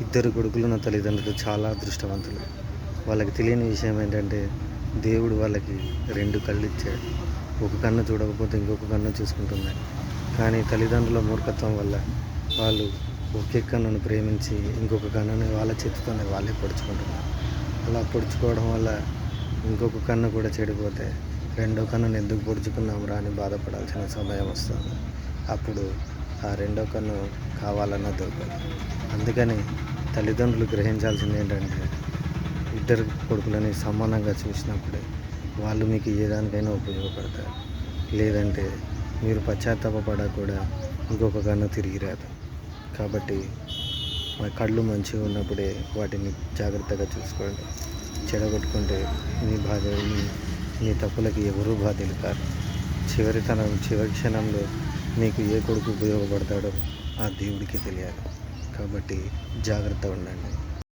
ఇద్దరు కొడుకులున్న తల్లిదండ్రులు చాలా అదృష్టవంతులు. వాళ్ళకి తెలియని విషయం ఏంటంటే దేవుడు వాళ్ళకి 2 కళ్ళు ఇచ్చాడు. ఒక కన్ను చూడకపోతే ఇంకొక కన్ను చూసుకుంటున్నారు. కానీ తల్లిదండ్రుల మూర్ఖత్వం వల్ల వాళ్ళు ఒకే కన్నును ప్రేమించి ఇంకొక కన్నుని వాళ్ళ చేతితోనే వాళ్ళే పొడుచుకుంటున్నారు. అలా పొడుచుకోవడం వల్ల ఇంకొక కన్ను కూడా చెడిపోతే రెండో కన్నుని ఎందుకు పొడుచుకున్నాంరా అని బాధపడాల్సిన సమయం వస్తుంది. అప్పుడు ఆ రెండో కన్ను కావాలన్నా దొరకదు. అందుకని తల్లిదండ్రులు గ్రహించాల్సింది ఏంటంటే ఇద్దరు కొడుకులని సమానంగా చూసినప్పుడే వాళ్ళు మీకు ఏ దానికైనా ఉపయోగపడతారు. లేదంటే మీరు పశ్చాత్తాపపడా కూడా ఇంకొక కన్ను తిరిగి రాదు. కాబట్టి మా కళ్ళు మంచిగా ఉన్నప్పుడే వాటిని జాగ్రత్తగా చూసుకోండి. చెడగొట్టుకుంటే మీ తప్పులకి ఎవరూ బాధ్యులు కారు. చివరి క్షణంలో మీకు ఏ కొడుకు ఉపయోగపడతాడో ఆ దేవుడికి తెలియాలి. కాబట్టి జాగ్రత్తగా ఉండండి.